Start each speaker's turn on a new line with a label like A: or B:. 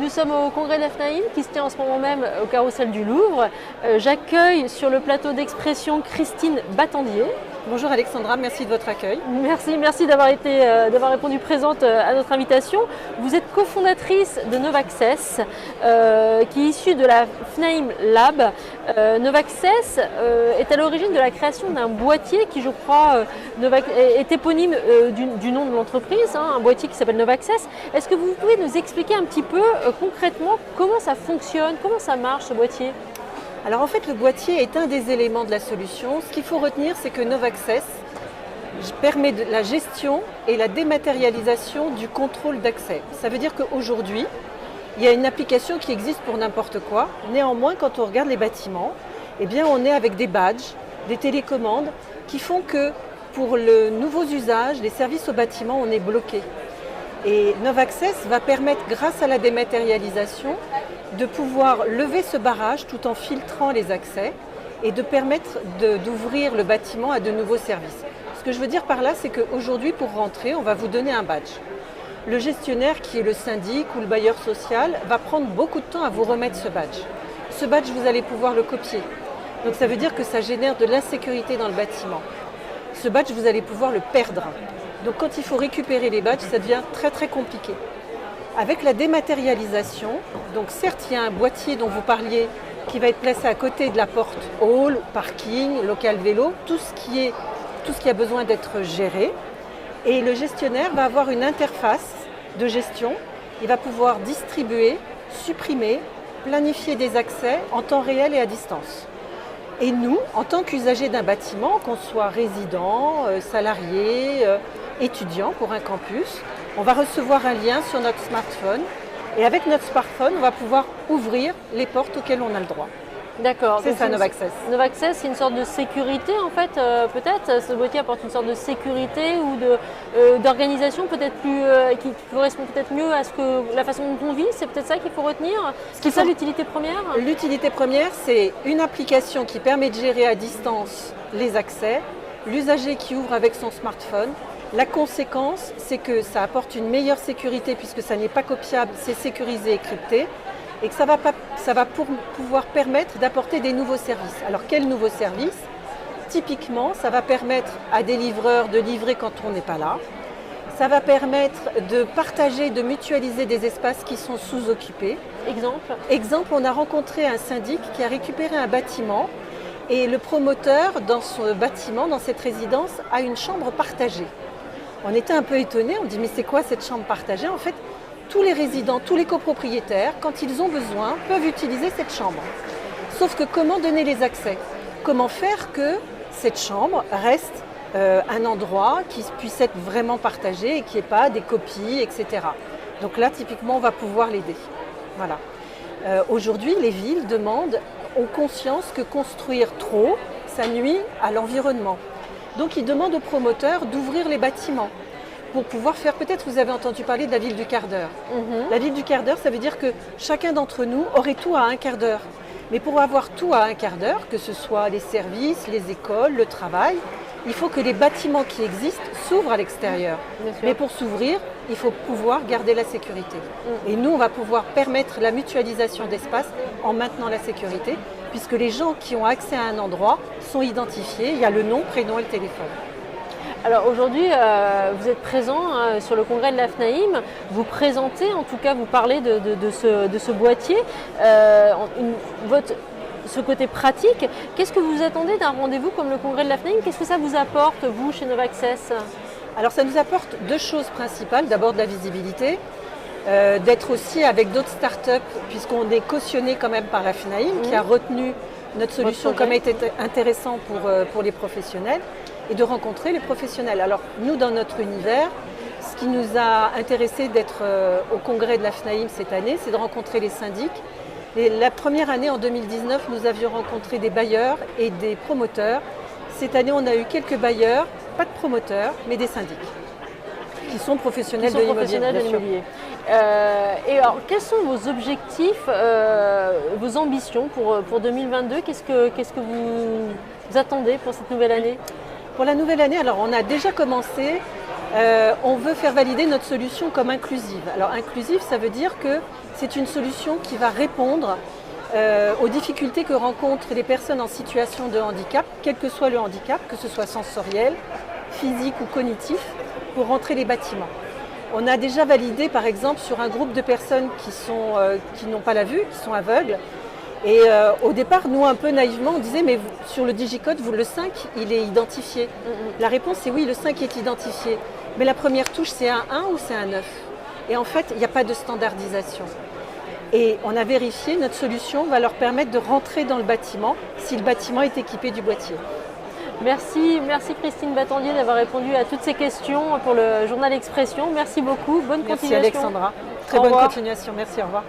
A: Nous sommes au congrès de la FNAIM qui se tient en ce moment même au Carrousel du Louvre. J'accueille sur le plateau d'expression Christine Battendier.
B: Bonjour Alexandra, merci de votre accueil.
A: Merci d'avoir répondu présente à notre invitation. Vous êtes cofondatrice de Novaccess, qui est issue de la FNAIM Lab. Novaccess est à l'origine de la création d'un boîtier qui, je crois, est éponyme du nom de l'entreprise, un boîtier qui s'appelle Novaccess. Est-ce que vous pouvez nous expliquer un petit peu concrètement comment ça fonctionne, comment ça marche ce boîtier ?
B: Alors en fait, le boîtier est un des éléments de la solution. Ce qu'il faut retenir, c'est que Novaccess permet de la gestion et la dématérialisation du contrôle d'accès. Ça veut dire qu'aujourd'hui, il y a une application qui existe pour n'importe quoi. Néanmoins, quand on regarde les bâtiments, eh bien, on est avec des badges, des télécommandes qui font que pour le nouveau usage, les services au bâtiment, on est bloqué. Et Novaccess va permettre, grâce à la dématérialisation, de pouvoir lever ce barrage tout en filtrant les accès et de permettre d'ouvrir le bâtiment à de nouveaux services. Ce que je veux dire par là, c'est qu'aujourd'hui, pour rentrer, on va vous donner un badge. Le gestionnaire, qui est le syndic ou le bailleur social, va prendre beaucoup de temps à vous remettre ce badge. Ce badge, vous allez pouvoir le copier. Donc ça veut dire que ça génère de l'insécurité dans le bâtiment. Ce badge, vous allez pouvoir le perdre. Donc quand il faut récupérer les badges, ça devient très très compliqué. Avec la dématérialisation, donc certes il y a un boîtier dont vous parliez qui va être placé à côté de la porte hall, parking, local vélo, tout ce qui a besoin d'être géré. Et le gestionnaire va avoir une interface de gestion. Il va pouvoir distribuer, supprimer, planifier des accès en temps réel et à distance. Et nous, en tant qu'usagers d'un bâtiment, qu'on soit résident, salarié, étudiant pour un campus, on va recevoir un lien sur notre smartphone et avec notre smartphone, on va pouvoir ouvrir les portes auxquelles on a le droit.
A: D'accord.
B: C'est ça Novaccess.
A: Novaccess, c'est une sorte de sécurité en fait, peut-être. Ce boîtier apporte une sorte de sécurité ou d'organisation peut-être qui correspond peut-être mieux à la façon dont on vit. C'est peut-être ça qu'il faut retenir. C'est ça l'utilité première ?
B: L'utilité première, c'est une application qui permet de gérer à distance les accès, l'usager qui ouvre avec son smartphone. La conséquence, c'est que ça apporte une meilleure sécurité puisque ça n'est pas copiable, c'est sécurisé et crypté et que ça va pouvoir permettre d'apporter des nouveaux services. Alors quels nouveaux services ? Typiquement, ça va permettre à des livreurs de livrer quand on n'est pas là. Ça va permettre de partager, de mutualiser des espaces qui sont sous-occupés. Exemple, on a rencontré un syndic qui a récupéré un bâtiment et le promoteur dans ce bâtiment, dans cette résidence, a une chambre partagée. On était un peu étonnés, on dit mais c'est quoi cette chambre partagée ? En fait, tous les résidents, tous les copropriétaires, quand ils ont besoin, peuvent utiliser cette chambre. Sauf que comment donner les accès ? Comment faire que cette chambre reste un endroit qui puisse être vraiment partagé et qu'il n'y ait pas des copies, etc. Donc là, typiquement, on va pouvoir l'aider. Voilà. Aujourd'hui, les villes ont conscience que construire trop, ça nuit à l'environnement. Donc ils demandent aux promoteurs d'ouvrir les bâtiments pour pouvoir faire, peut-être vous avez entendu parler de la ville du quart d'heure. La ville du quart d'heure, ça veut dire que chacun d'entre nous aurait tout à un quart d'heure. Mais pour avoir tout à un quart d'heure, que ce soit les services, les écoles, le travail, il faut que les bâtiments qui existent s'ouvrent à l'extérieur. Mais pour s'ouvrir, il faut pouvoir garder la sécurité. Et nous, on va pouvoir permettre la mutualisation d'espace en maintenant la sécurité, puisque les gens qui ont accès à un endroit sont identifiés, il y a le nom, prénom et le téléphone.
A: Alors aujourd'hui, vous êtes présent sur le congrès de la FNAIM, vous présentez, en tout cas vous parlez de ce boîtier, ce côté pratique. Qu'est-ce que vous attendez d'un rendez-vous comme le congrès de la FNAIM ? Qu'est-ce que ça vous apporte, vous, chez Novaccess ?
B: Alors ça nous apporte deux choses principales. D'abord de la visibilité, d'être aussi avec d'autres startups, puisqu'on est cautionné quand même par la FNAIM, qui a retenu notre solution comme étant intéressant pour les professionnels, et de rencontrer les professionnels. Alors nous, dans notre univers, ce qui nous a intéressé d'être au congrès de la FNAIM cette année, c'est de rencontrer les syndics. Et la première année, en 2019, nous avions rencontré des bailleurs et des promoteurs. Cette année, on a eu quelques bailleurs, pas de promoteurs, mais des syndics, qui sont professionnels de l'immobilier.
A: Et alors, quels sont vos objectifs, vos ambitions pour 2022 ? Qu'est-ce que vous attendez pour cette nouvelle année ?
B: Pour la nouvelle année, alors on a déjà commencé On veut faire valider notre solution comme inclusive. Alors inclusive, ça veut dire que c'est une solution qui va répondre aux difficultés que rencontrent les personnes en situation de handicap, quel que soit le handicap, que ce soit sensoriel, physique ou cognitif, pour rentrer les bâtiments. On a déjà validé par exemple sur un groupe de personnes qui n'ont pas la vue, qui sont aveugles. Et au départ, nous un peu naïvement, on disait mais sur le digicode, le 5, il est identifié. La réponse est oui, le 5 est identifié. Mais la première touche, c'est un 1 ou c'est un 9 ? Et en fait, il n'y a pas de standardisation. Et on a vérifié, notre solution va leur permettre de rentrer dans le bâtiment si le bâtiment est équipé du boîtier.
A: Merci Christine Battendier d'avoir répondu à toutes ces questions pour le journal Expression. Merci beaucoup, bonne continuation.
B: Merci Alexandra, très bonne continuation, merci, au revoir.